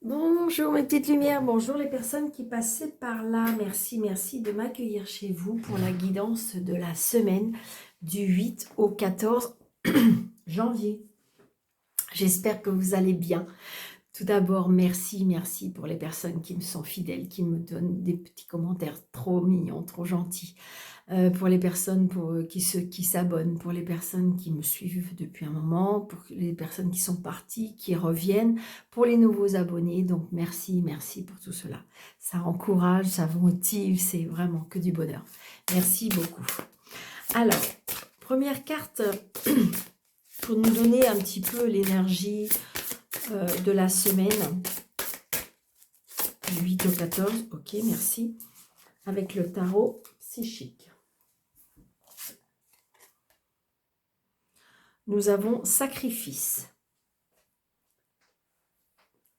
Bonjour mes petites lumières, bonjour les personnes qui passaient par là. Merci, merci de m'accueillir chez vous pour la guidance de la semaine du 8 au 14 janvier. J'espère que vous allez bien. Tout d'abord, merci, merci pour les personnes qui me sont fidèles, qui me donnent des petits commentaires trop mignons, trop gentils. Pour les personnes qui s'abonnent, pour les personnes qui me suivent depuis un moment, pour les personnes qui sont parties, qui reviennent, pour les nouveaux abonnés. Donc merci, merci pour tout cela. Ça encourage, ça motive, c'est vraiment que du bonheur. Merci beaucoup. Alors, première carte pour nous donner un petit peu l'énergie de la semaine du 8 au 14. Ok, merci. Avec le tarot psychique. Nous avons sacrifice.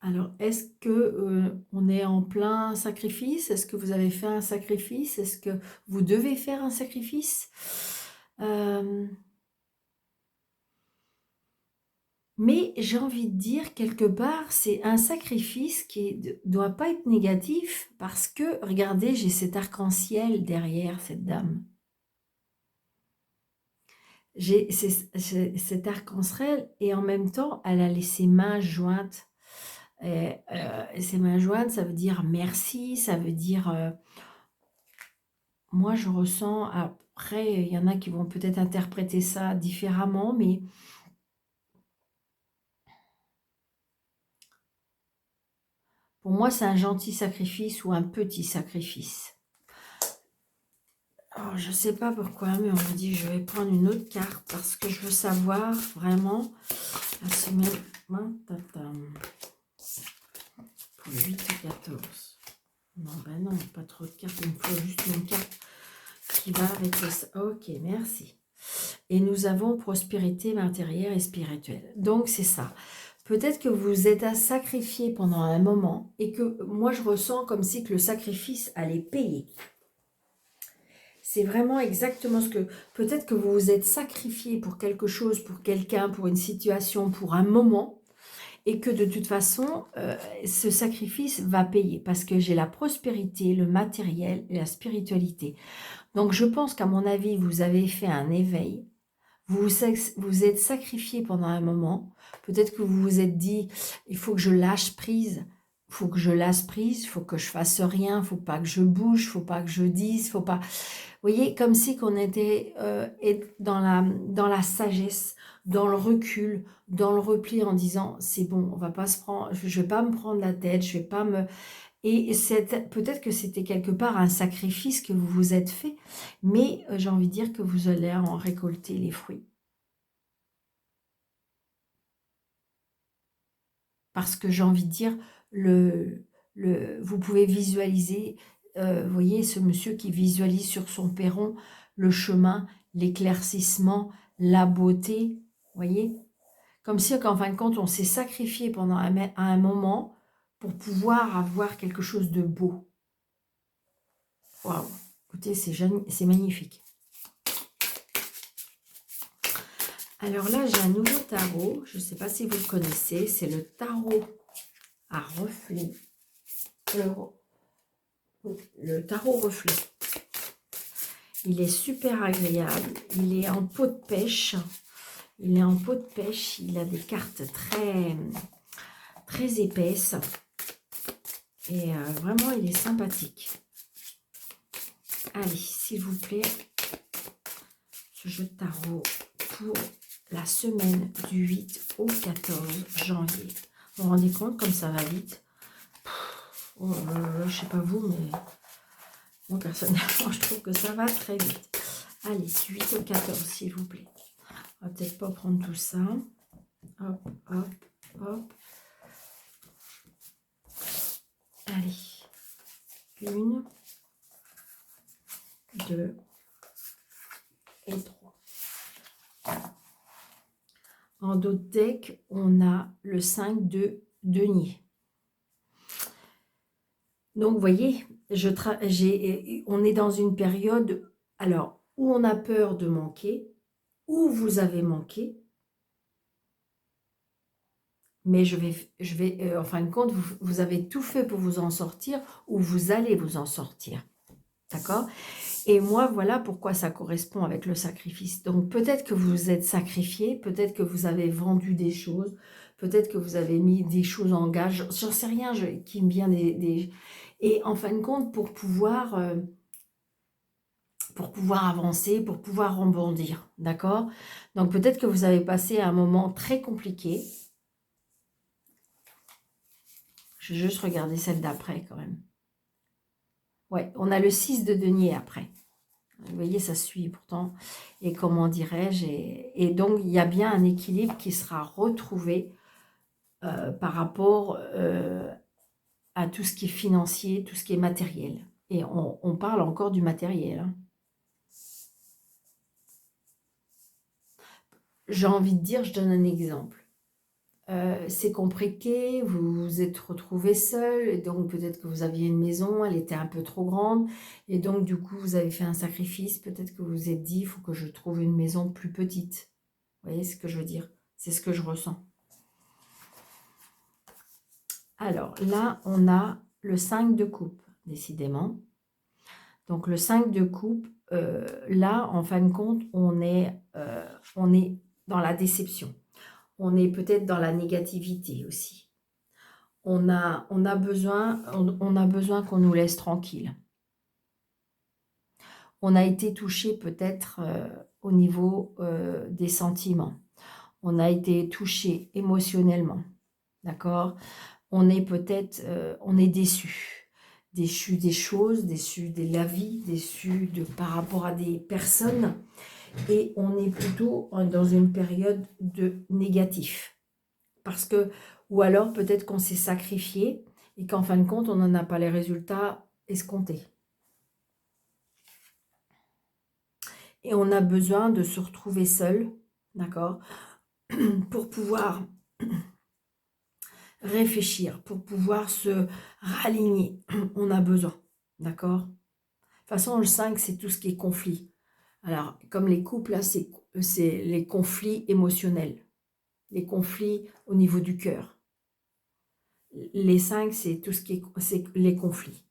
Alors, est-ce que on est en plein sacrifice? Est-ce que vous avez fait un sacrifice? Est-ce que vous devez faire un sacrifice? Mais j'ai envie de dire, quelque part, c'est un sacrifice qui ne doit pas être négatif parce que, regardez, j'ai cet arc-en-ciel derrière cette dame. J'ai cet arc-en-ciel et en même temps, elle a ses mains jointes. Ses mains jointes, ça veut dire merci, ça veut dire... moi, je ressens... Après, il y en a qui vont peut-être interpréter ça différemment, mais... Pour moi, c'est un gentil sacrifice ou un petit sacrifice. Oh, je ne sais pas pourquoi, mais on me dit je vais prendre une autre carte parce que je veux savoir vraiment la semaine... Pour le 8 et 14. Non, ben non, pas trop de cartes, il me faut juste une carte qui va avec le... Ok, merci. Et nous avons prospérité matérielle et spirituelle. Donc, c'est ça. Peut-être que vous êtes à sacrifier pendant un moment et que moi, je ressens comme si que le sacrifice allait payer. C'est vraiment exactement ce que... Peut-être que vous vous êtes sacrifié pour quelque chose, pour quelqu'un, pour une situation, pour un moment, et que de toute façon, ce sacrifice va payer, parce que j'ai la prospérité, le matériel et la spiritualité. Donc, je pense qu'à mon avis, vous avez fait un éveil, vous vous êtes sacrifié pendant un moment, peut-être que vous vous êtes dit, il faut que je lâche prise, il faut que je lâche prise, il faut que je fasse rien, il faut pas que je bouge, il faut pas que je dise, faut pas... Vous voyez, comme si qu'on était dans la sagesse, dans le recul, dans le repli en disant, c'est bon, on va pas se prendre, je vais pas me prendre la tête, je vais pas me... Et peut-être que c'était quelque part un sacrifice que vous vous êtes fait, mais j'ai envie de dire que vous allez en récolter les fruits. Parce que j'ai envie de dire, vous pouvez visualiser, vous voyez, ce monsieur qui visualise sur son perron le chemin, l'éclaircissement, la beauté, vous voyez, comme si qu'en fin de compte, on s'est sacrifié pendant un moment pour pouvoir avoir quelque chose de beau. Waouh, écoutez, c'est magnifique. Alors là, j'ai un nouveau tarot, je ne sais pas si vous le connaissez, c'est le tarot à reflet. Le tarot reflet. Il est super agréable. Il est en peau de pêche. Il est en peau de pêche. Il a des cartes très, très épaisses. Et vraiment, il est sympathique. Allez, s'il vous plaît, ce jeu de tarot pour la semaine du 8 au 14 janvier. Vous vous rendez compte comme ça va vite? Oh, je sais pas vous, mais moi, personnellement, je trouve que ça va très vite. Allez, 8 au 14, s'il vous plaît. On va peut-être pas prendre tout ça. Hop, hop, hop. Allez. 1, 2 et 3. En dos de deck, on a le 5 de denier. Donc, vous voyez, on est dans une période alors où on a peur de manquer, où vous avez manqué, mais en fin de compte, vous avez tout fait pour vous en sortir, ou vous allez vous en sortir. D'accord? Et moi, voilà pourquoi ça correspond avec le sacrifice. Donc, peut-être que vous vous êtes sacrifié, peut-être que vous avez vendu des choses, peut-être que vous avez mis des choses en gage. J'en sais rien, qui me vient des... Et en fin de compte, pour pouvoir avancer, pour pouvoir rebondir. D'accord? Donc, peut-être que vous avez passé un moment très compliqué. Je vais juste regarder celle d'après quand même. Ouais, on a le 6 de denier après. Vous voyez, ça suit pourtant. Et comment dirais-je, et donc, il y a bien un équilibre qui sera retrouvé par rapport à tout ce qui est financier, tout ce qui est matériel. Et on parle encore du matériel. Hein. J'ai envie de dire, je donne un exemple. C'est compliqué, vous vous êtes retrouvé seul, et donc peut-être que vous aviez une maison, elle était un peu trop grande, et donc du coup vous avez fait un sacrifice, peut-être que vous vous êtes dit, il faut que je trouve une maison plus petite. Vous voyez ce que je veux dire? C'est ce que je ressens. Alors là, on a le 5 de coupe, décidément. Donc le 5 de coupe, là, en fin de compte, on est dans la déception. On est peut-être dans la négativité aussi. On a besoin qu'on nous laisse tranquille. On a été touché peut-être au niveau des sentiments. On a été touché émotionnellement. D'accord? On est peut-être, on est déçu. Déçu des choses, déçu de la vie, déçu par rapport à des personnes. Et on est plutôt dans une période de négatif. Parce que, ou alors peut-être qu'on s'est sacrifié et qu'en fin de compte, on n'en a pas les résultats escomptés. Et on a besoin de se retrouver seul, d'accord, pour pouvoir réfléchir, pour pouvoir se raligner. On a besoin, d'accord. De toute façon, le 5, c'est tout ce qui est conflit. Alors, comme les couples, là, c'est les conflits émotionnels, les conflits au niveau du cœur. Les 5, c'est tout ce qui c'est les conflits.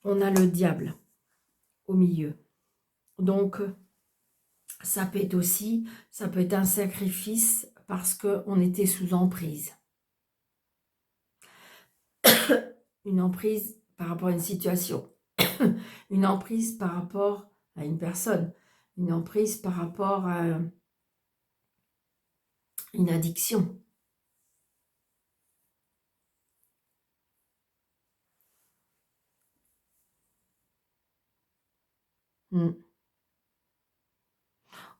On a le diable au milieu. Donc, ça peut être un sacrifice parce qu'on était sous emprise. Une emprise par rapport à une situation. Une emprise par rapport à une personne. Une emprise par rapport à une addiction.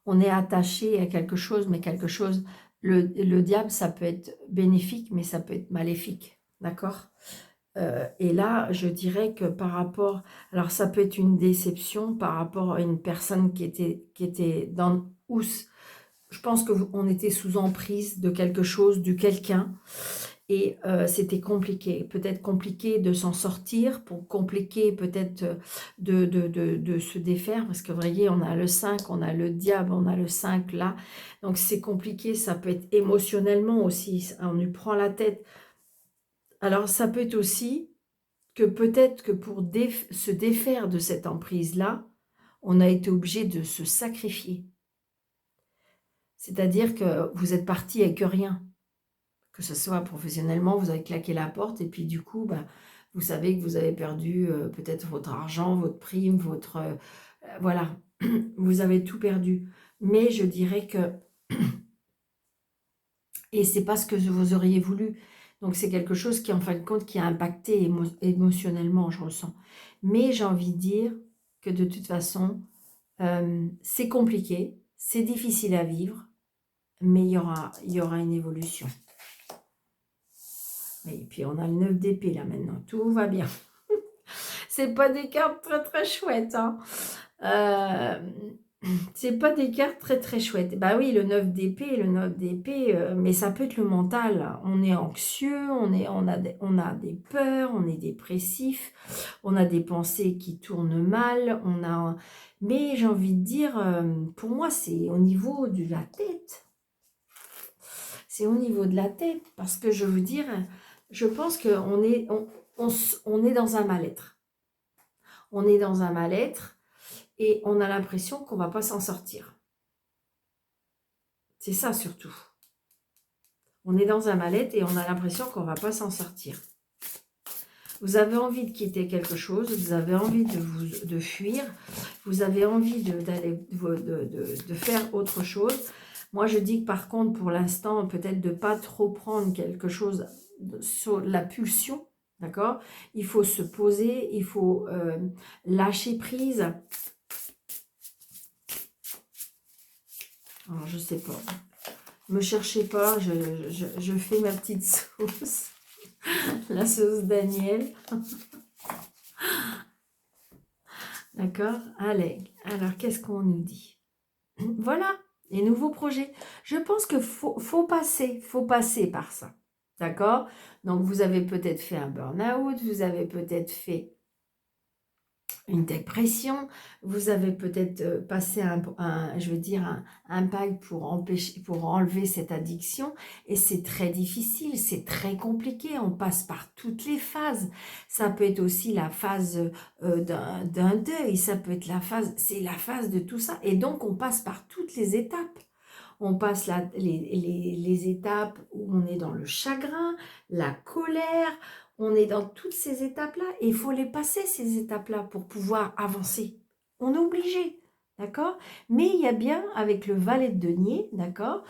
On est attaché à quelque chose, mais quelque chose... Le diable, ça peut être bénéfique, mais ça peut être maléfique. D'accord? Et là, je dirais que par rapport... Alors, ça peut être une déception par rapport à une personne qui était dans... Je pense qu'on était sous emprise de quelque chose, de quelqu'un. Et c'était compliqué. Peut-être compliqué de s'en sortir, compliqué peut-être de se défaire. Parce que vous voyez, on a le 5, on a le diable, on a le 5 là. Donc, c'est compliqué. Ça peut être émotionnellement aussi. On lui prend la tête. Alors, ça peut être aussi... que peut-être que pour se défaire de cette emprise-là, on a été obligé de se sacrifier. C'est-à-dire que vous êtes parti avec rien. Que ce soit professionnellement, vous avez claqué la porte et puis du coup, vous savez que vous avez perdu peut-être votre argent, votre prime, voilà, vous avez tout perdu. Mais je dirais que... Et c'est pas ce que vous auriez voulu. Donc c'est quelque chose qui, en fin de compte, qui a impacté émotionnellement, je ressens. Mais j'ai envie de dire que de toute façon, c'est compliqué, c'est difficile à vivre, mais il y aura une évolution. Et puis on a le 9 d'épée là maintenant, tout va bien. C'est pas des cartes très très chouettes. Hein. C'est pas des cartes très très chouettes. Bah oui, le 9 d'épée, mais ça peut être le mental. On est anxieux, on a des peurs, on est dépressif, on a des pensées qui tournent mal, mais j'ai envie de dire, pour moi, c'est au niveau de la tête. C'est au niveau de la tête, parce que je veux dire, je pense qu'on est, on est dans un mal-être. On est dans un mal-être et on a l'impression qu'on ne va pas s'en sortir. C'est ça surtout. On est dans un mal-être et on a l'impression qu'on ne va pas s'en sortir. Vous avez envie de quitter quelque chose, vous avez envie de fuir, vous avez envie de faire autre chose. Moi, je dis que par contre, pour l'instant, peut-être de ne pas trop prendre quelque chose sur la pulsion, d'accord? Il faut se poser, il faut lâcher prise. Alors, je sais pas. Me cherchez pas, je fais ma petite sauce. La sauce Daniel. D'accord? Allez, alors qu'est-ce qu'on nous dit? Voilà, les nouveaux projets. Je pense que faut passer par ça. D'accord? Donc, vous avez peut-être fait un burn-out, vous avez peut-être fait une dépression, vous avez peut-être passé je veux dire, un pack pour enlever cette addiction, et c'est très difficile, c'est très compliqué, on passe par toutes les phases. Ça peut être aussi la phase d'un deuil, ça peut être c'est la phase de tout ça, et donc on passe par toutes les étapes. On passe les étapes où on est dans le chagrin, la colère, on est dans toutes ces étapes-là et il faut les passer, ces étapes-là, pour pouvoir avancer. On est obligé, d'accord? Mais il y a bien, avec le valet de denier, d'accord,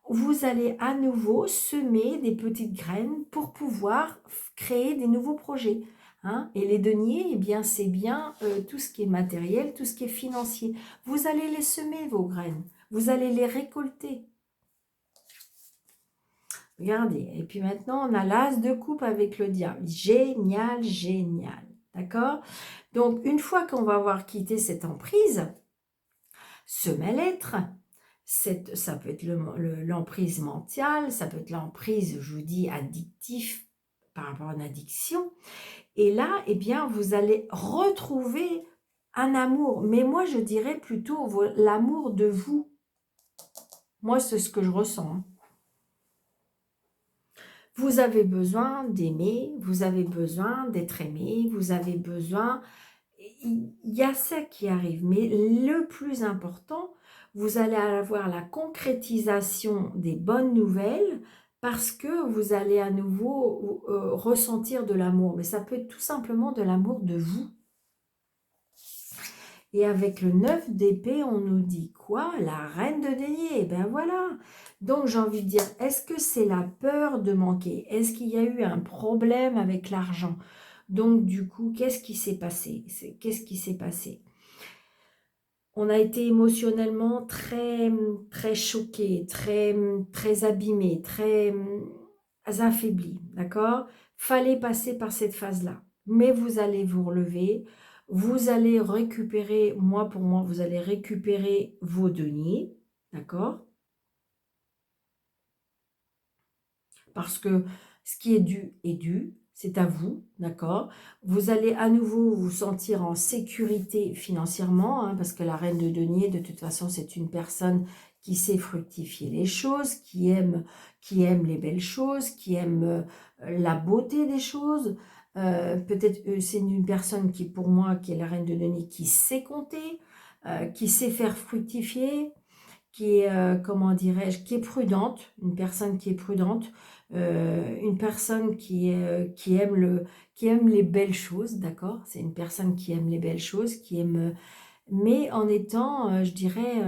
vous allez à nouveau semer des petites graines pour pouvoir créer des nouveaux projets. Hein? Et les deniers, eh bien, c'est bien tout ce qui est matériel, tout ce qui est financier. Vous allez les semer, vos graines. Vous allez les récolter. Regardez. Et puis maintenant, on a l'as de coupe avec le diable. Génial, génial. D'accord? Donc, une fois qu'on va avoir quitté cette emprise, ce mal-être, ça peut être l'emprise mentale, ça peut être l'emprise, je vous dis, addictive par rapport à une addiction. Et là, eh bien, vous allez retrouver un amour. Mais moi, je dirais plutôt l'amour de vous. Moi, c'est ce que je ressens. Hein. Vous avez besoin d'aimer, vous avez besoin d'être aimé, vous avez besoin... Il y a ça qui arrive, mais le plus important, vous allez avoir la concrétisation des bonnes nouvelles parce que vous allez à nouveau ressentir de l'amour. Mais ça peut être tout simplement de l'amour de vous. Et avec le 9 d'épée, on nous dit quoi? La reine de denier. Et ben voilà. Donc j'ai envie de dire, est-ce que c'est la peur de manquer? Est-ce qu'il y a eu un problème avec l'argent? Donc du coup, qu'est-ce qui s'est passé? Qu'est-ce qui s'est passé? On a été émotionnellement très, très choqués, très, très abîmés, très affaiblis, d'accord? Fallait passer par cette phase-là. Mais vous allez vous relever, vous allez récupérer, pour moi, vous allez récupérer vos deniers, d'accord? Parce que ce qui est dû, c'est à vous, d'accord? Vous allez à nouveau vous sentir en sécurité financièrement, hein, parce que la reine de denier, de toute façon, c'est une personne qui sait fructifier les choses, qui aime les belles choses, qui aime la beauté des choses. Peut-être c'est une personne qui, pour moi, qui est la reine de denier, qui sait compter, qui sait faire fructifier, qui est, comment dirais-je, qui est prudente, une personne qui est prudente, une personne qui aime les belles choses, d'accord? C'est une personne qui aime les belles choses, qui aime, mais en étant, je dirais,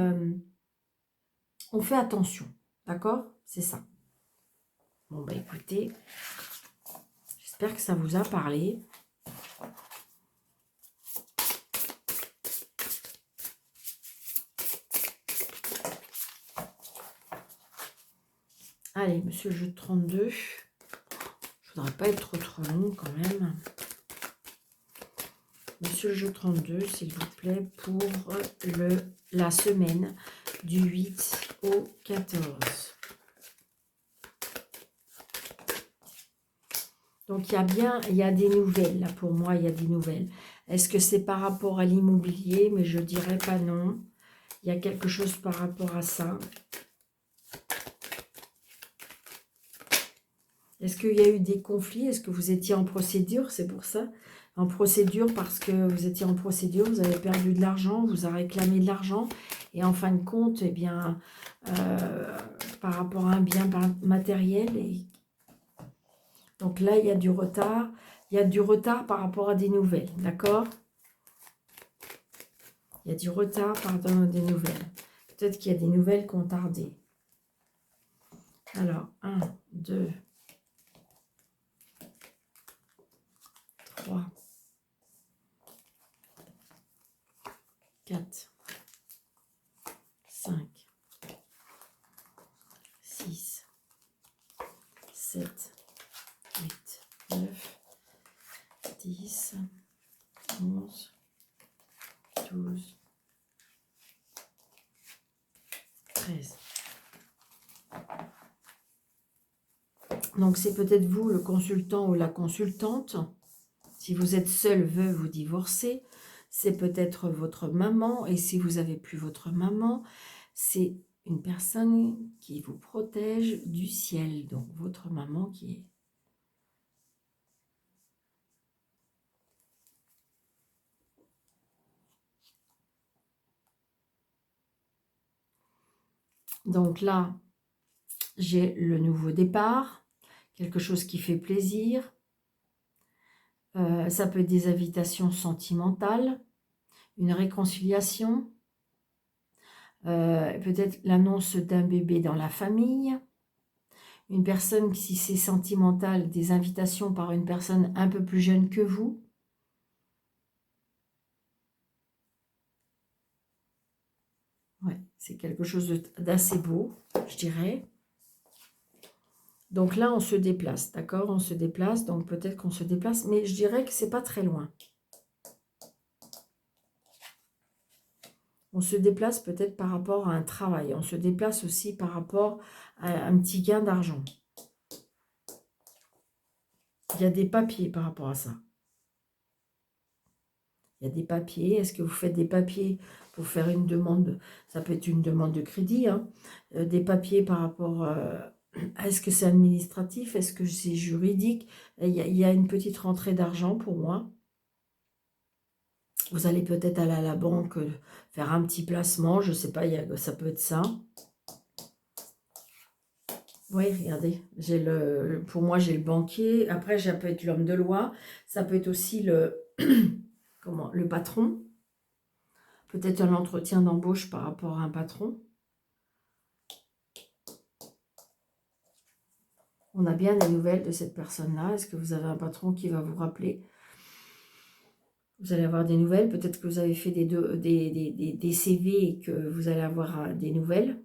on fait attention, d'accord? C'est ça. Bon, bah écoutez, j'espère que ça vous a parlé. Allez, monsieur le jeu de 32. Je voudrais pas être trop long quand même. Monsieur le jeu 32, s'il vous plaît, pour la semaine du 8 au 14. Donc, il y a des nouvelles, là, pour moi, il y a des nouvelles. Est-ce que c'est par rapport à l'immobilier? Mais je dirais pas non. Il y a quelque chose par rapport à ça. Est-ce qu'il y a eu des conflits? Est-ce que vous étiez en procédure? C'est pour ça. En procédure parce que vous étiez en procédure, vous avez perdu de l'argent, vous avez réclamé de l'argent. Et en fin de compte, eh bien, par rapport à un bien matériel. Donc là, il y a du retard. Il y a du retard par rapport à des nouvelles. D'accord? Il y a du retard par rapport à des nouvelles. Peut-être qu'il y a des nouvelles qui ont tardé. Alors, 1, 2, 3, 4, 5, 6, 7, 8, 9, 10, 11, 12, 13. Donc, c'est peut-être vous, le consultant ou la consultante. Si vous êtes seul, veuve ou divorcé, c'est peut-être votre maman. Et si vous n'avez plus votre maman, c'est une personne qui vous protège du ciel. Donc, votre maman qui est... Donc là, j'ai le nouveau départ, quelque chose qui fait plaisir. Ça peut être des invitations sentimentales, une réconciliation, peut-être l'annonce d'un bébé dans la famille, une personne, si c'est sentimental, des invitations par une personne un peu plus jeune que vous. Ouais, c'est quelque chose d'assez beau, je dirais. Donc là, on se déplace, d'accord? On se déplace, donc peut-être qu'on se déplace, mais je dirais que c'est pas très loin. On se déplace peut-être par rapport à un travail. On se déplace aussi par rapport à un petit gain d'argent. Il y a des papiers par rapport à ça. Il y a des papiers. Est-ce que vous faites des papiers pour faire une demande? Ça peut être une demande de crédit. Hein. Des papiers par rapport à est-ce que c'est administratif? Est-ce que c'est juridique? Il y a une petite rentrée d'argent pour moi. Vous allez peut-être aller à la banque faire un petit placement. Je ne sais pas, ça peut être ça. Oui, regardez, pour moi, j'ai le banquier. Après, ça peut être l'homme de loi. Ça peut être aussi le patron. Peut-être un entretien d'embauche par rapport à un patron. On a bien des nouvelles de cette personne-là. Est-ce que vous avez un patron qui va vous rappeler? Vous allez avoir des nouvelles. Peut-être que vous avez fait des CV et que vous allez avoir des nouvelles.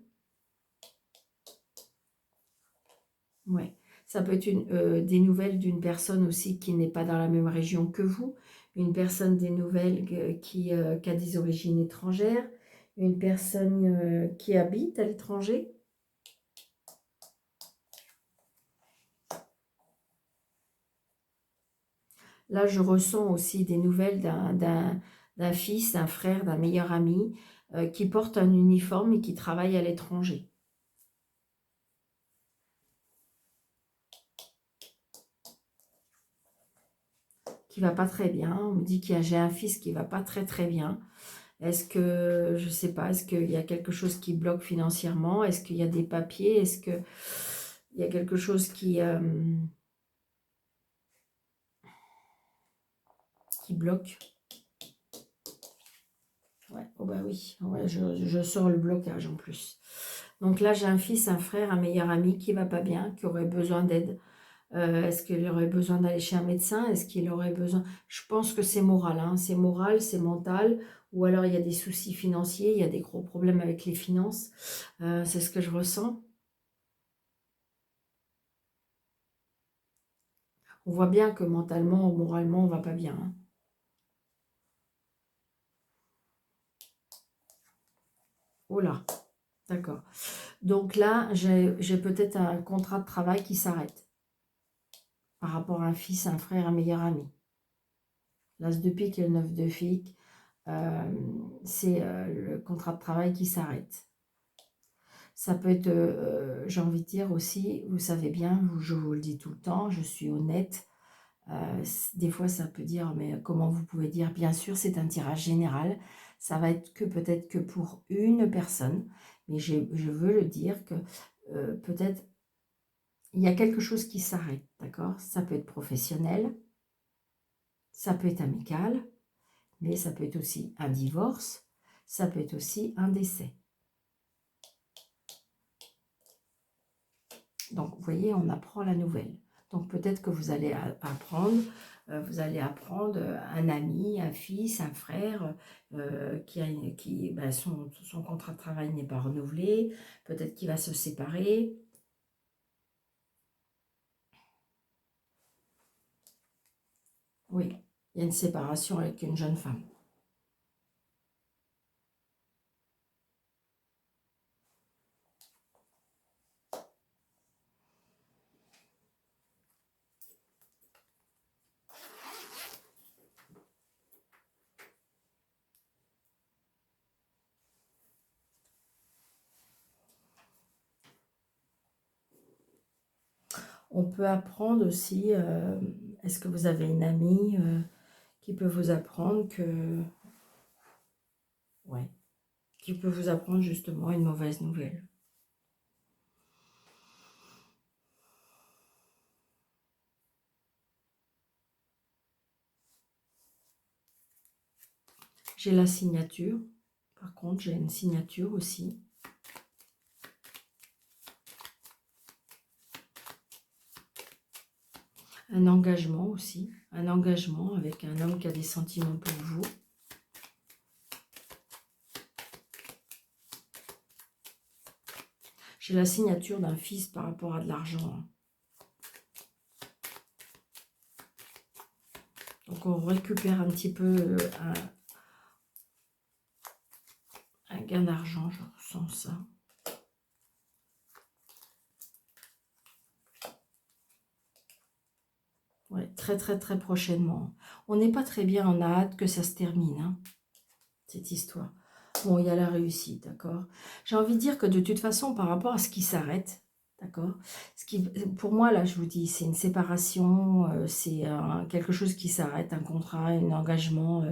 Ouais. Ça peut être des nouvelles d'une personne aussi qui n'est pas dans la même région que vous. Une personne des nouvelles qui a des origines étrangères. Une personne qui habite à l'étranger. Là, je ressens aussi des nouvelles d'un fils, d'un frère, d'un meilleur ami qui porte un uniforme et qui travaille à l'étranger. Qui va pas très bien. On me dit que j'ai un fils qui va pas très très bien. Est-ce que, je sais pas, est-ce qu'il y a quelque chose qui bloque financièrement? Est-ce qu'il y a des papiers? Est-ce qu'il y a quelque chose qui bloque? Ouais, oh bah oui, ouais, je sors le blocage en plus. Donc là, j'ai un fils, un frère, un meilleur ami qui va pas bien, qui aurait besoin d'aide. Est-ce qu'il aurait besoin d'aller chez un médecin? Est-ce qu'il aurait besoin... Je pense que c'est moral, hein. C'est moral, c'est mental. Ou alors il y a des soucis financiers, il y a des gros problèmes avec les finances. C'est ce que je ressens. On voit bien que mentalement ou moralement, on va pas bien. Hein. Oh là, d'accord. Donc là, j'ai peut-être un contrat de travail qui s'arrête par rapport à un fils, un frère, un meilleur ami. L'As de pique et le 9 de pique, c'est le contrat de travail qui s'arrête. Ça peut être, j'ai envie de dire aussi, vous savez bien, je vous le dis tout le temps, je suis honnête. Des fois, ça peut dire, mais comment vous pouvez dire? Bien sûr, c'est un tirage général. Ça va être que peut-être que pour une personne. Mais je veux le dire que peut-être il y a quelque chose qui s'arrête, d'accord? Ça peut être professionnel, ça peut être amical, mais ça peut être aussi un divorce, ça peut être aussi un décès. Donc, vous voyez, on apprend la nouvelle. Donc, peut-être que vous allez apprendre, un ami, un fils, un frère son contrat de travail n'est pas renouvelé. Peut-être qu'il va se séparer. Oui, il y a une séparation avec une jeune femme. On peut apprendre aussi, est-ce que vous avez une amie qui peut vous apprendre que... Ouais, qui peut vous apprendre justement une mauvaise nouvelle. J'ai la signature. Par contre, j'ai une signature aussi. Un engagement aussi. Un engagement avec un homme qui a des sentiments pour vous. J'ai la signature d'un fils par rapport à de l'argent. Donc on récupère un petit peu un gain d'argent, je ressens ça. Ouais, très très très prochainement. On n'est pas très bien, on a hâte que ça se termine, hein, cette histoire. Bon, il y a la réussite, d'accord. J'ai envie de dire que de toute façon, par rapport à ce qui s'arrête, d'accord, pour moi, là, je vous dis, c'est une séparation, c'est quelque chose qui s'arrête, un contrat, un engagement,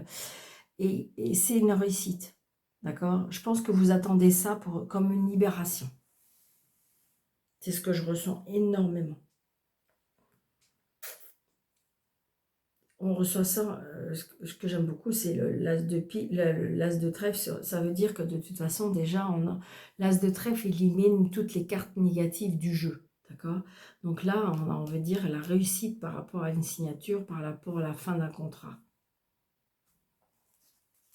et c'est une réussite, d'accord. Je pense que vous attendez ça comme une libération. C'est ce que je ressens énormément. On reçoit ça, ce que j'aime beaucoup, c'est l'as de trèfle. Ça veut dire que de toute façon, déjà, l'as de trèfle élimine toutes les cartes négatives du jeu. D'accord? Donc là, on veut dire la réussite par rapport à une signature, par rapport à la fin d'un contrat.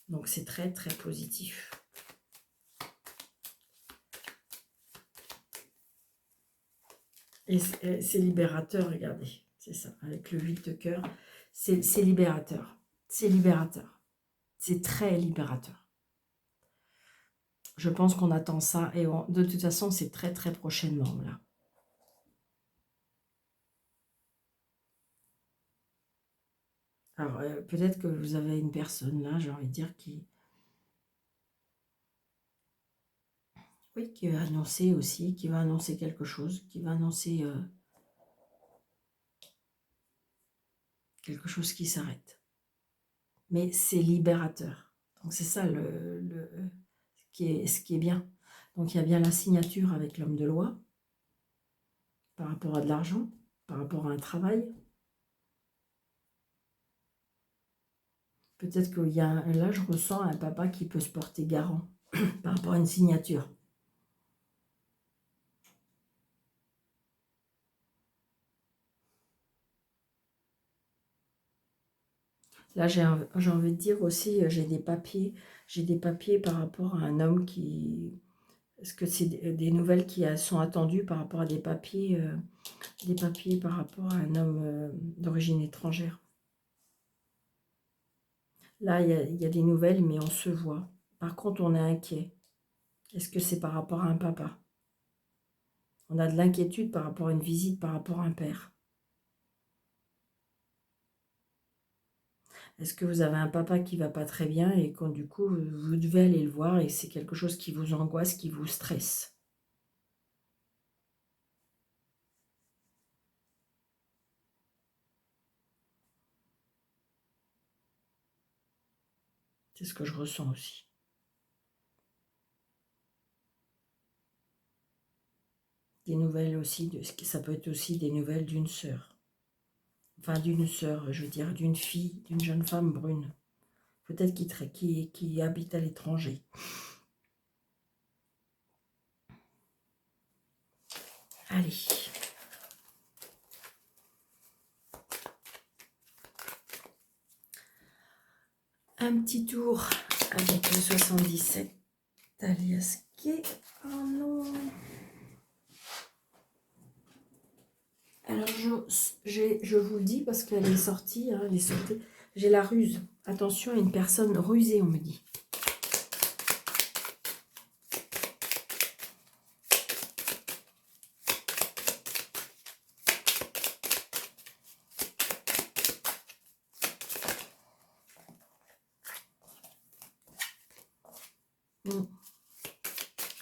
Donc c'est très, très positif. Et c'est libérateur, regardez. C'est ça, avec le 8 de cœur. C'est libérateur. C'est libérateur. C'est très libérateur. Je pense qu'on attend ça. Et de toute façon, c'est très, très prochainement, là. Alors, peut-être que vous avez une personne, là, j'ai envie de dire, oui, qui va annoncer aussi, qui va annoncer quelque chose, qui va annoncer quelque chose qui s'arrête. Mais c'est libérateur. Donc, c'est ça ce qui est bien. Donc, il y a bien la signature avec l'homme de loi, par rapport à de l'argent, par rapport à un travail. Peut-être qu'il y a, là, je ressens un papa qui peut se porter garant par rapport à une signature. Là, j'ai envie de dire aussi, j'ai des papiers par rapport à un homme qui... Est-ce que c'est des nouvelles qui sont attendues par rapport à des papiers par rapport à un homme d'origine étrangère. Là, il y a des nouvelles, mais on se voit. Par contre, on est inquiet. Est-ce que c'est par rapport à un papa? On a de l'inquiétude par rapport à une visite, par rapport à un père. Est-ce que vous avez un papa qui va pas très bien et quand du coup, vous devez aller le voir et c'est quelque chose qui vous angoisse, qui vous stresse? C'est ce que je ressens aussi. Des nouvelles aussi, ça peut être aussi des nouvelles d'une sœur. Enfin, d'une sœur, je veux dire, d'une fille, d'une jeune femme brune. Peut-être qui habite à l'étranger. Allez. Un petit tour avec le 77 alias Kay. Oh non. Alors, je vous le dis parce qu'elle est sortie, hein, elle est sortie. J'ai la ruse. Attention à une personne rusée, on me dit.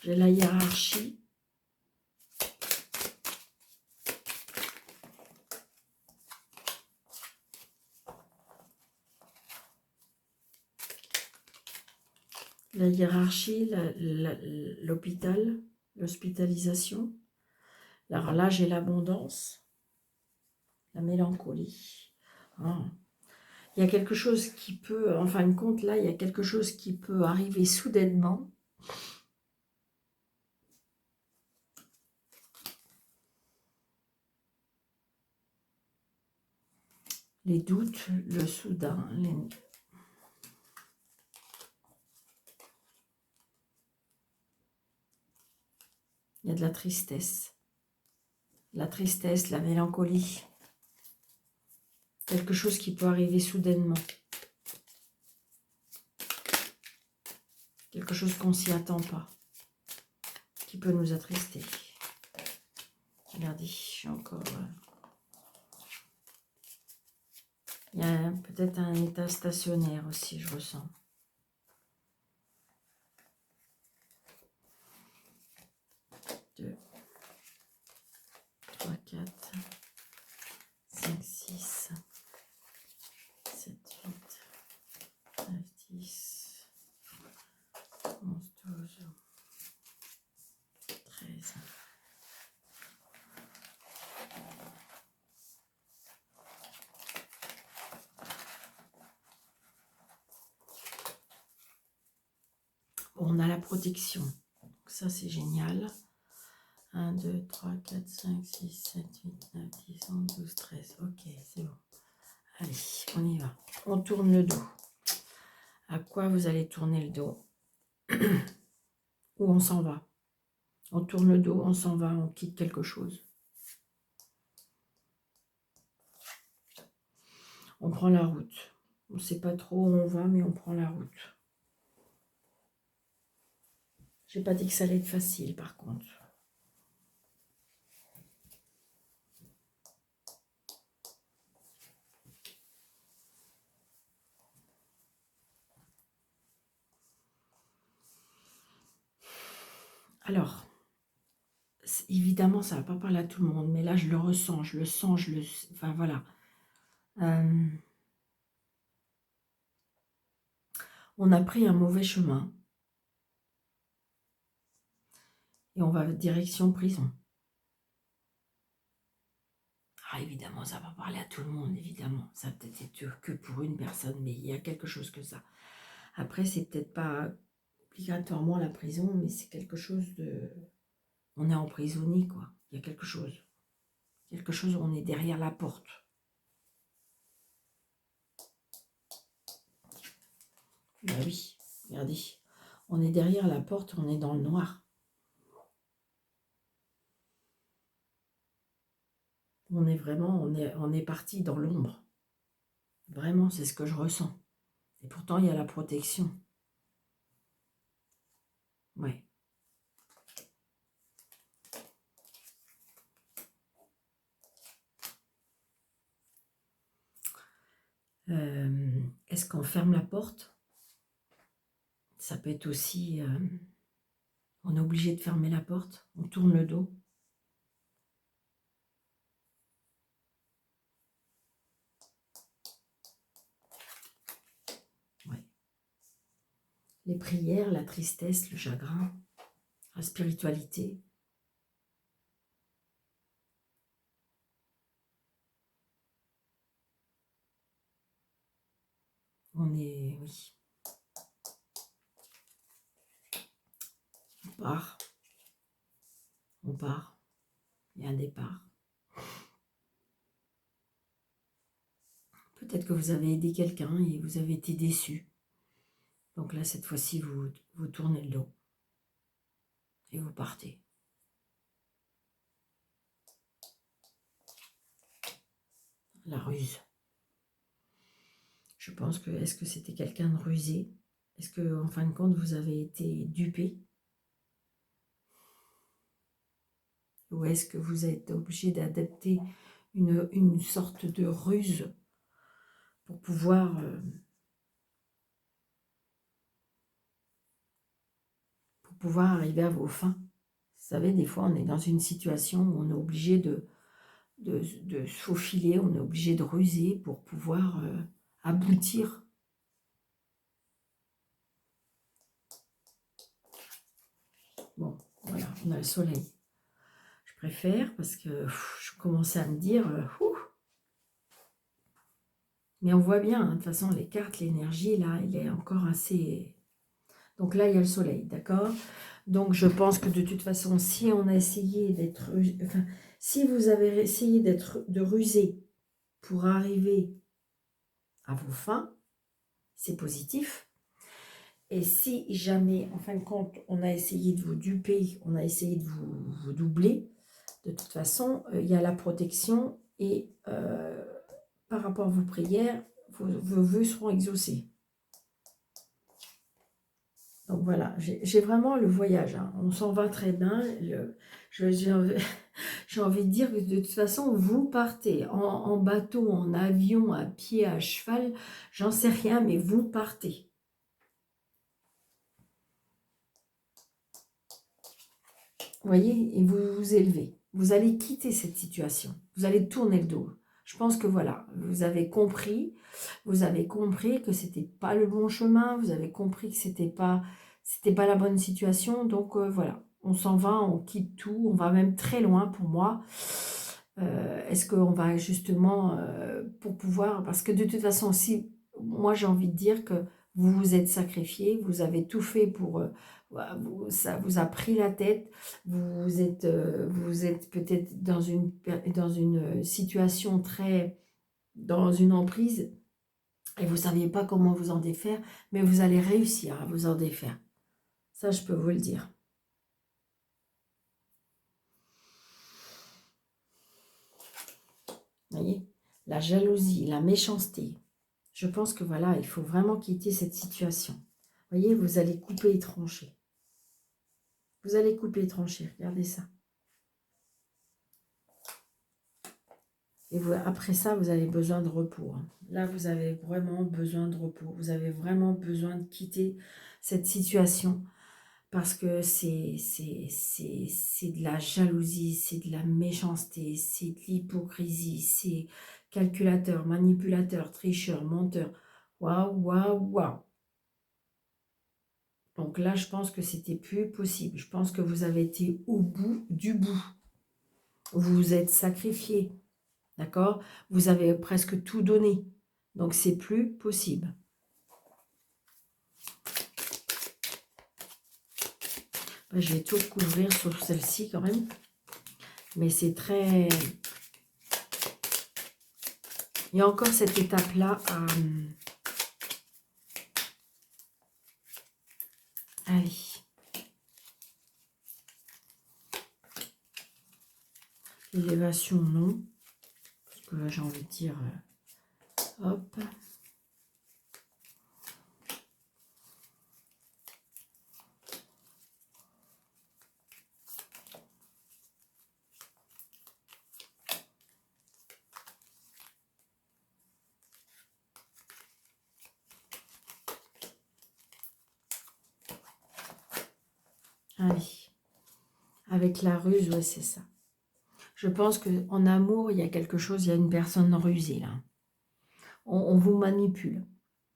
J'ai la hiérarchie. La hiérarchie, l'hôpital, l'hospitalisation. Alors là, j'ai l'abondance, la mélancolie. Ah. Il y a quelque chose qui peut, en fin de compte, là, il y a quelque chose qui peut arriver soudainement. Les doutes, le soudain, il y a de la tristesse. La tristesse, la mélancolie. Quelque chose qui peut arriver soudainement. Quelque chose qu'on ne s'y attend pas. Qui peut nous attrister. Regardez, je suis encore... Il y a peut-être un état stationnaire aussi, je ressens. Deux, 3, 4, 5, 6, 7, 8, 9, 10, 11, 12, 13. Bon, on a la protection. Donc ça, c'est génial. 1, 2, 3, 4, 5, 6, 7, 8, 9, 10, 11, 12, 13. Ok, c'est bon. Allez, on y va. On tourne le dos. À quoi vous allez tourner le dos? Ou on s'en va? On tourne le dos, on s'en va, on quitte quelque chose. On prend la route. On ne sait pas trop où on va, mais on prend la route. J'ai pas dit que ça allait être facile, par contre. Alors, évidemment, ça ne va pas parler à tout le monde, mais là, je le ressens, je le sens, enfin, voilà. On a pris un mauvais chemin. Et on va direction prison. Ah, évidemment, ça va parler à tout le monde, évidemment. Ça peut-être être que pour une personne, mais il y a quelque chose que ça. Après, c'est peut-être pas obligatoirement la prison, mais c'est quelque chose de... On est emprisonné, quoi. Il y a quelque chose. Quelque chose où on est derrière la porte. Ben oui, regardez. On est derrière la porte, on est dans le noir. On est vraiment, on est parti dans l'ombre. Vraiment, c'est ce que je ressens. Et pourtant, il y a la protection. Ouais. Est-ce qu'on ferme la porte? Ça peut être aussi... on est obligé de fermer la porte, on tourne le dos. Ouais. Les prières, la tristesse, le chagrin, la spiritualité. On est... Oui. On part. On part. Il y a un départ. Peut-être que vous avez aidé quelqu'un et vous avez été déçu. Donc là, cette fois-ci, vous tournez le dos. Et vous partez. La ruse. Je pense que, est-ce que c'était quelqu'un de rusé? Est-ce que, en fin de compte, vous avez été dupé? Ou est-ce que vous êtes obligé d'adapter une sorte de ruse pour pouvoir arriver à vos fins? Vous savez, des fois, on est dans une situation où on est obligé de se faufiler, on est obligé de ruser pour pouvoir aboutir. Bon, voilà, on a le soleil. Je préfère parce que je commençais à me dire... mais on voit bien, hein, de toute façon, les cartes, l'énergie, là, il est encore assez... Donc là, il y a le soleil, d'accord? Donc je pense que de toute façon, si on a essayé d'être... Enfin, si vous avez essayé de ruser pour arriver à vos fins, c'est positif. Et si jamais, en fin de compte, on a essayé de vous duper, on a essayé de vous doubler, de toute façon, il y a la protection et par rapport à vos prières, vos vœux seront exaucés. Donc voilà, j'ai vraiment le voyage, hein. On s'en va très bien. J'ai envie de dire que de toute façon, vous partez en bateau, en avion, à pied, à cheval, j'en sais rien, mais vous partez. Vous voyez, et vous vous élevez. Vous allez quitter cette situation. Vous allez tourner le dos. Je pense que voilà, vous avez compris que c'était pas le bon chemin, vous avez compris que c'était pas la bonne situation. Donc voilà, on s'en va, on quitte tout, on va même très loin pour moi. Est-ce qu'on va justement pour pouvoir, parce que de toute façon aussi, moi j'ai envie de dire que vous vous êtes sacrifié, vous avez tout fait pour, voilà, ça vous a pris la tête, vous êtes peut-être dans une situation très, dans une emprise, et vous ne saviez pas comment vous en défaire, mais vous allez réussir à vous en défaire. Ça, je peux vous le dire. Vous voyez, la jalousie, la méchanceté. Je pense que voilà, il faut vraiment quitter cette situation. Vous voyez, vous allez couper et trancher. Vous allez couper et trancher, regardez ça. Et vous, après ça, vous avez besoin de repos, hein. Là, vous avez vraiment besoin de repos. Vous avez vraiment besoin de quitter cette situation. Parce que c'est de la jalousie, c'est de la méchanceté, c'est de l'hypocrisie, c'est calculateur, manipulateur, tricheur, menteur. Waouh, waouh, waouh. Donc là, je pense que c'était plus possible. Je pense que vous avez été au bout du bout. Vous vous êtes sacrifié, d'accord? Vous avez presque tout donné. Donc c'est plus possible. Je vais tout couvrir sur celle-ci quand même. Mais c'est très... Il y a encore cette étape-là à... Allez. L'élévation, non. Parce que là, j'ai envie de dire... hop. Allez. Avec la ruse, ouais, c'est ça. Je pense qu'en amour, il y a quelque chose, il y a une personne rusée, là. On vous manipule.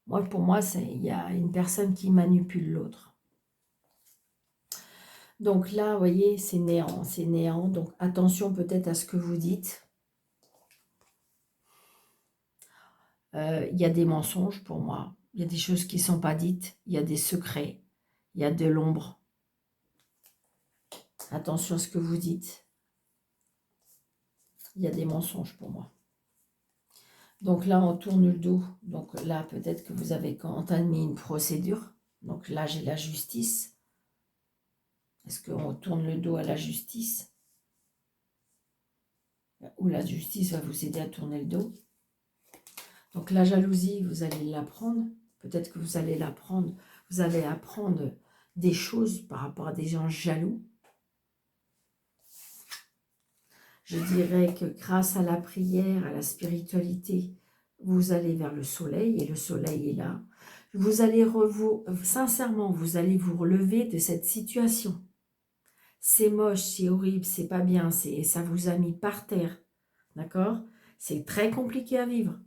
Moi, pour moi, il y a une personne qui manipule l'autre. Donc là, vous voyez, c'est néant, c'est néant. Donc attention peut-être à ce que vous dites. Il y a des mensonges pour moi. Il y a des choses qui ne sont pas dites. Il y a des secrets. Il y a de l'ombre. Attention à ce que vous dites. Il y a des mensonges pour moi. Donc là, on tourne le dos. Donc là, peut-être que vous avez entamé une procédure. Donc là, j'ai la justice. Est-ce qu'on tourne le dos à la justice? Ou la justice va vous aider à tourner le dos? Donc la jalousie, vous allez l'apprendre. Peut-être que vous allez l'apprendre. Vous allez apprendre des choses par rapport à des gens jaloux. Je dirais que grâce à la prière, à la spiritualité, vous allez vers le soleil et le soleil est là. Vous allez, sincèrement, vous allez vous relever de cette situation. C'est moche, c'est horrible, c'est pas bien, ça vous a mis par terre. D'accord? C'est très compliqué à vivre.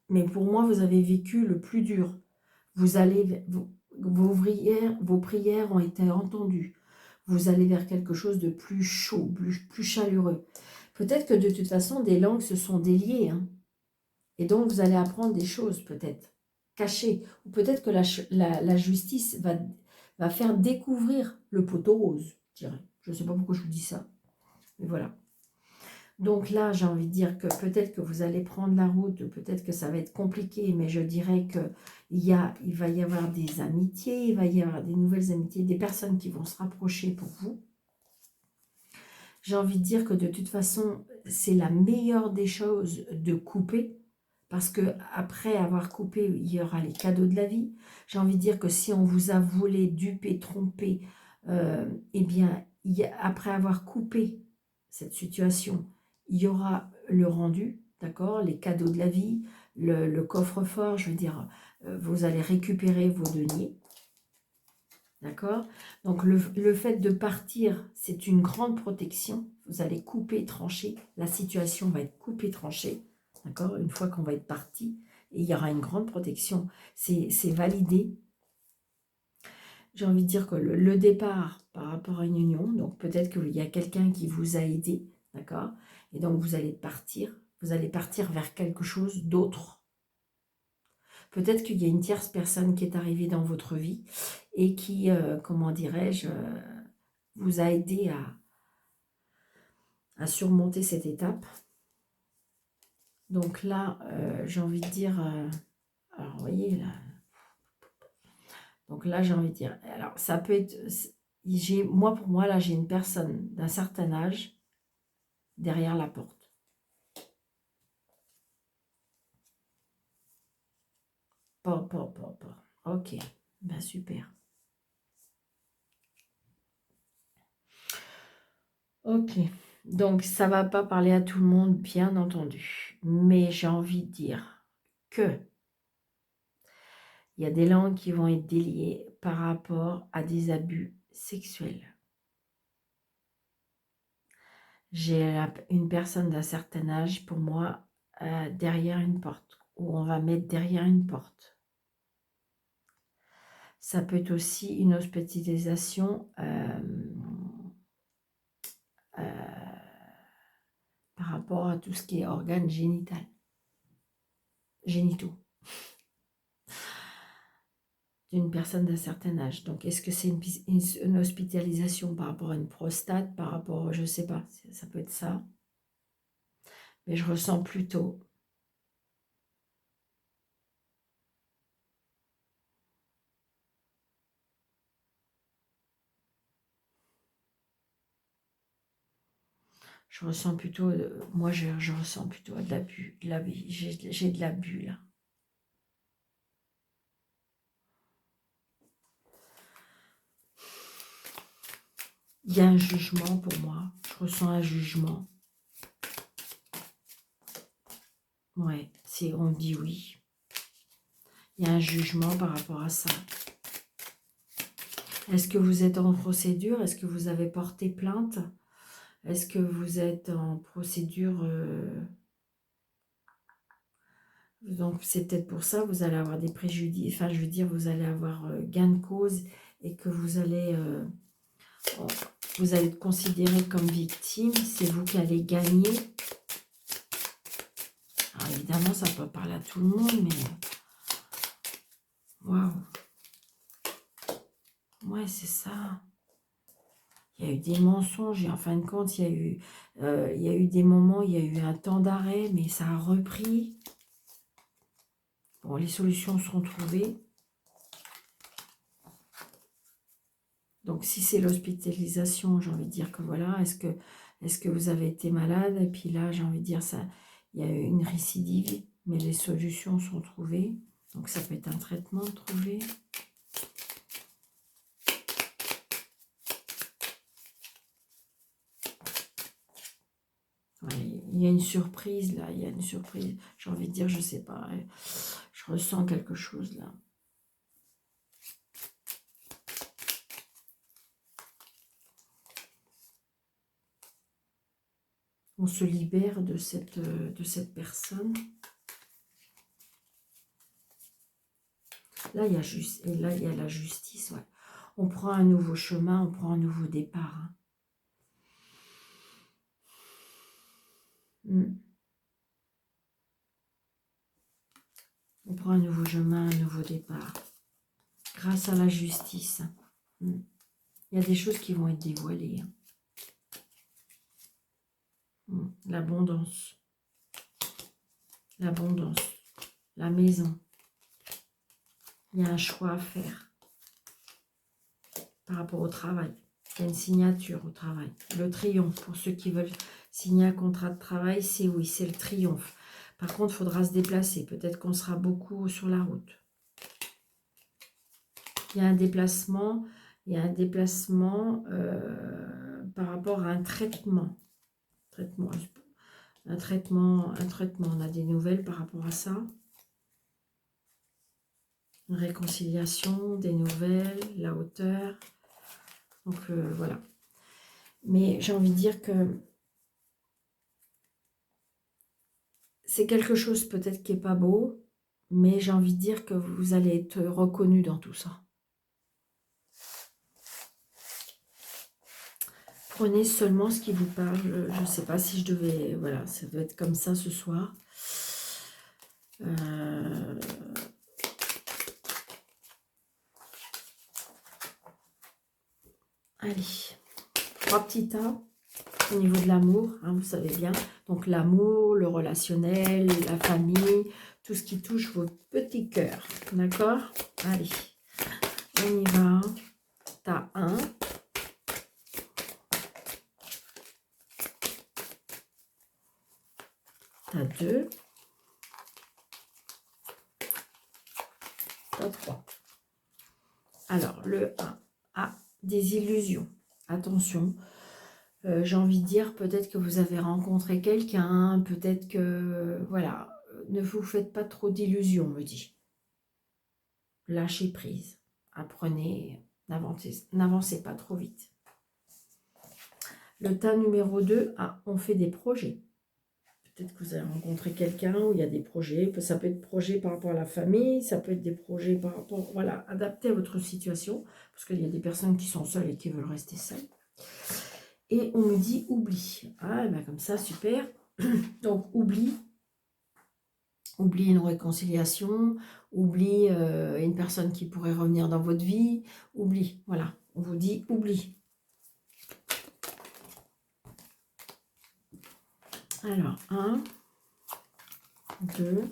Mais pour moi, vous avez vécu le plus dur. Vos prières ont été entendues. Vous allez vers quelque chose de plus chaud, plus chaleureux. Peut-être que de toute façon, des langues se sont déliées. Hein. Et donc, vous allez apprendre des choses, peut-être, cachées. Ou peut-être que la justice va faire découvrir le poteau rose, je dirais. Je ne sais pas pourquoi je vous dis ça. Mais voilà. Donc là, j'ai envie de dire que peut-être que vous allez prendre la route, peut-être que ça va être compliqué, mais je dirais qu'il va y avoir des amitiés, il va y avoir des nouvelles amitiés, des personnes qui vont se rapprocher pour vous. J'ai envie de dire que de toute façon, c'est la meilleure des choses de couper, parce que après avoir coupé, il y aura les cadeaux de la vie. J'ai envie de dire que si on vous a volé, dupé, trompé, eh bien, après avoir coupé cette situation, il y aura le rendu, d'accord, les cadeaux de la vie, le coffre-fort, je veux dire, vous allez récupérer vos deniers, d'accord. Donc le fait de partir, c'est une grande protection, vous allez couper, trancher, la situation va être coupée, tranchée, d'accord, une fois qu'on va être parti, et il y aura une grande protection, c'est validé. J'ai envie de dire que le départ par rapport à une union, donc peut-être qu'il y a quelqu'un qui vous a aidé, d'accord? Et donc vous allez partir vers quelque chose d'autre. Peut-être qu'il y a une tierce personne qui est arrivée dans votre vie et qui, comment dirais-je, vous a aidé à surmonter cette étape. Donc là, j'ai envie de dire, alors vous voyez là, donc là j'ai envie de dire, alors ça peut être, pour moi là j'ai une personne d'un certain âge derrière la porte. Ok, ben super. Ok, donc ça va pas parler à tout le monde, bien entendu. Mais j'ai envie de dire que il y a des langues qui vont être déliées par rapport à des abus sexuels. J'ai une personne d'un certain âge, pour moi, derrière une porte, ou on va mettre derrière une porte. Ça peut être aussi une hospitalisation par rapport à tout ce qui est organes génitaux, d'une personne d'un certain âge. Donc, est-ce que c'est une hospitalisation par rapport à une prostate, par rapport, je ne sais pas, ça peut être ça. Mais je ressens plutôt... Je ressens plutôt, moi je ressens plutôt de l'abus, j'ai de l'abus là. Il y a un jugement pour moi, je ressens un jugement. Ouais, on dit oui. Il y a un jugement par rapport à ça. Est-ce que vous êtes en procédure? Est-ce que vous avez porté plainte? Est-ce que vous êtes en procédure donc c'est peut-être pour ça, vous allez avoir des préjudices, enfin je veux dire, vous allez avoir gain de cause et que vous allez être considéré comme victime, c'est vous qui allez gagner. Alors évidemment, ça peut parler à tout le monde, mais waouh, ouais, c'est ça. Il y a eu des mensonges et en fin de compte, il y a eu des moments, il y a eu un temps d'arrêt, mais ça a repris. Bon, les solutions seront trouvées. Donc, si c'est l'hospitalisation, j'ai envie de dire que voilà, est-ce que vous avez été malade? Et puis là, j'ai envie de dire ça, il y a eu une récidive, mais les solutions sont trouvées. Donc, ça peut être un traitement trouvé. Ouais, il y a une surprise là, il y a une surprise. J'ai envie de dire, je sais pas, je ressens quelque chose là. On se libère de cette personne. Là, il y a juste, et là, il y a la justice. Ouais. On prend un nouveau chemin, on prend un nouveau départ. Hein. On prend un nouveau chemin, un nouveau départ. Grâce à la justice. Il y a des choses qui vont être dévoilées. L'abondance. L'abondance. La maison. Il y a un choix à faire par rapport au travail. Il y a une signature au travail. Le triomphe, pour ceux qui veulent signer un contrat de travail, c'est oui, c'est le triomphe. Par contre, il faudra se déplacer. Peut-être qu'on sera beaucoup sur la route. Il y a un déplacement, par rapport à un traitement. Un traitement. On a des nouvelles par rapport à ça. Une réconciliation, des nouvelles, la hauteur. Donc voilà. Mais j'ai envie de dire que c'est quelque chose peut-être qui n'est pas beau, mais j'ai envie de dire que vous allez être reconnu dans tout ça. Prenez seulement ce qui vous parle. Je ne sais pas si je devais... Voilà, ça doit être comme ça ce soir. Allez, 3 petits tas au niveau de l'amour, hein, vous savez bien. Donc l'amour, le relationnel, la famille, tout ce qui touche vos petits cœurs. D'accord? Allez, on y va. Tas 1. Tas 2. Tas 3. Alors, le 1. Ah, des illusions. Attention. J'ai envie de dire, peut-être que vous avez rencontré quelqu'un, peut-être que, voilà, ne vous faites pas trop d'illusions, me dit. Lâchez prise. Apprenez, n'avancez pas trop vite. Le tas numéro 2, ah, on fait des projets. Peut-être que vous avez rencontré quelqu'un où il y a des projets. Ça peut être projet par rapport à la famille, ça peut être des projets par rapport, voilà, adapté à votre situation. Parce qu'il y a des personnes qui sont seules et qui veulent rester seules. Et on me dit oublie. Ah, ben comme ça, super. Donc, oublie une réconciliation, oublie une personne qui pourrait revenir dans votre vie, oublie, voilà, on vous dit oublie. Alors, 1, 2,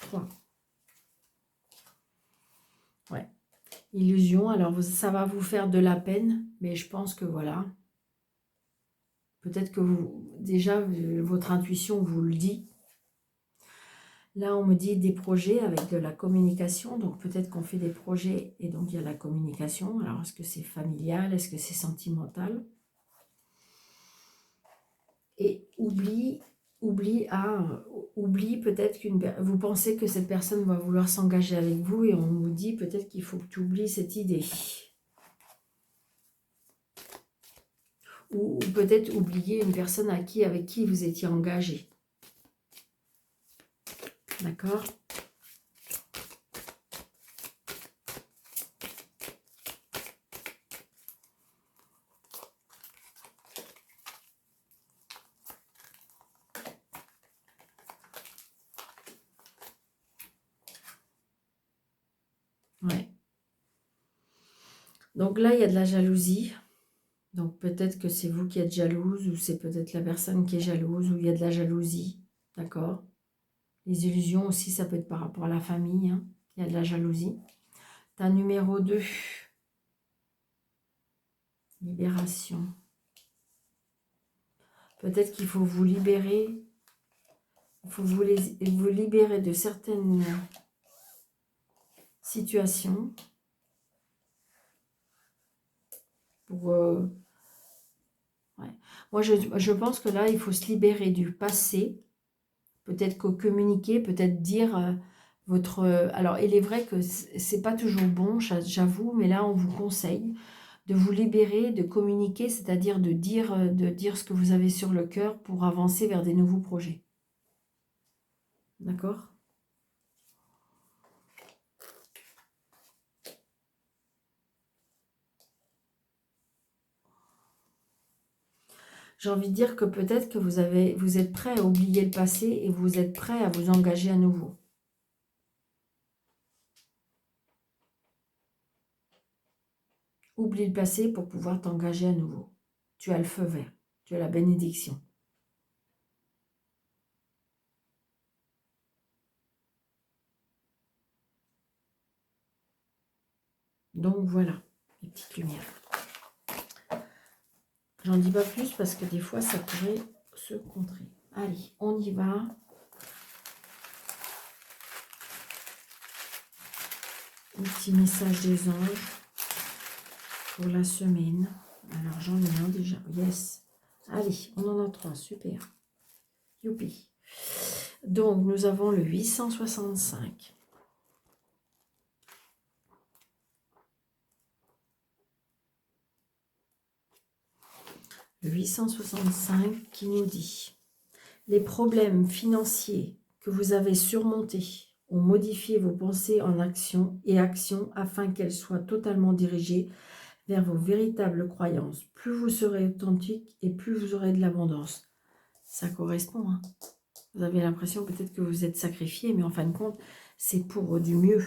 3. Ouais. Illusion, alors ça va vous faire de la peine, mais je pense que voilà. Peut-être que déjà, votre intuition vous le dit. Là, on me dit des projets avec de la communication. Donc, peut-être qu'on fait des projets et donc il y a la communication. Alors, est-ce que c'est familial? Est-ce que c'est sentimental? Et oublie oublie peut-être vous pensez que cette personne va vouloir s'engager avec vous et on vous dit peut-être qu'il faut que tu oublies cette idée. Ou peut-être oublier une personne avec qui vous étiez engagé. D'accord? Ouais. Donc là, il y a de la jalousie. Donc peut-être que c'est vous qui êtes jalouse ou c'est peut-être la personne qui est jalouse ou il y a de la jalousie. D'accord? Les illusions aussi, ça peut être par rapport à la famille. Hein. Il y a de la jalousie. Ta numéro 2. Libération. Peut-être qu'il faut vous libérer. Il faut vous libérer de certaines situations. Pour... ouais. Moi, je pense que là, il faut se libérer du passé. Peut-être communiquer, peut-être dire votre... alors, il est vrai que c'est pas toujours bon, j'avoue, mais là, on vous conseille de vous libérer, de communiquer, c'est-à-dire de dire ce que vous avez sur le cœur pour avancer vers des nouveaux projets. D'accord? J'ai envie de dire que peut-être que vous êtes prêt à oublier le passé et vous êtes prêt à vous engager à nouveau. Oublie le passé pour pouvoir t'engager à nouveau. Tu as le feu vert, tu as la bénédiction. Donc voilà, les petites lumières. J'en dis pas plus parce que des fois, ça pourrait se contrer. Allez, on y va. Un petit message des anges pour la semaine. Alors, j'en ai un déjà. Yes. Allez, on en a 3. Super. Youpi. Donc, nous avons le 865. Le 865 qui nous dit: les problèmes financiers que vous avez surmontés ont modifié vos pensées en action et actions afin qu'elles soient totalement dirigées vers vos véritables croyances. Plus vous serez authentique et plus vous aurez de l'abondance. Ça correspond. Hein. Vous avez l'impression peut-être que vous êtes sacrifié, mais en fin de compte, c'est pour du mieux.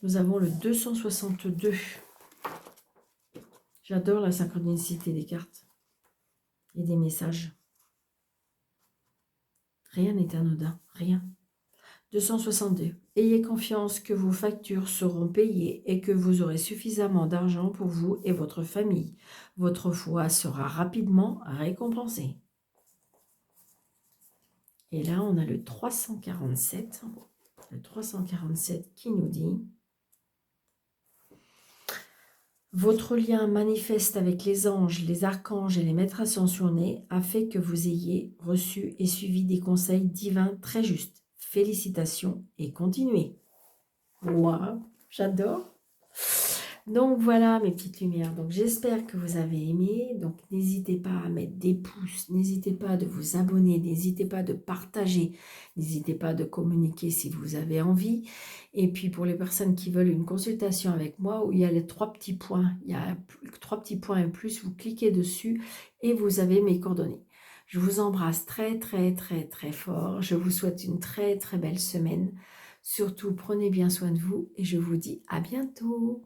Nous avons le 262. J'adore la synchronicité des cartes et des messages. Rien n'est anodin, rien. 262. Ayez confiance que vos factures seront payées et que vous aurez suffisamment d'argent pour vous et votre famille. Votre foi sera rapidement récompensée. Et là, on a le 347. Le 347 qui nous dit: votre lien manifeste avec les anges, les archanges et les maîtres ascensionnés a fait que vous ayez reçu et suivi des conseils divins très justes. Félicitations et continuez. Waouh, j'adore. Donc voilà mes petites lumières. Donc j'espère que vous avez aimé. Donc n'hésitez pas à mettre des pouces, n'hésitez pas de vous abonner, n'hésitez pas de partager, n'hésitez pas de communiquer si vous avez envie. Et puis pour les personnes qui veulent une consultation avec moi, où il y a les 3 petits points, il y a 3 petits points et plus, vous cliquez dessus et vous avez mes coordonnées. Je vous embrasse très très très très fort. Je vous souhaite une très très belle semaine. Surtout prenez bien soin de vous et je vous dis à bientôt.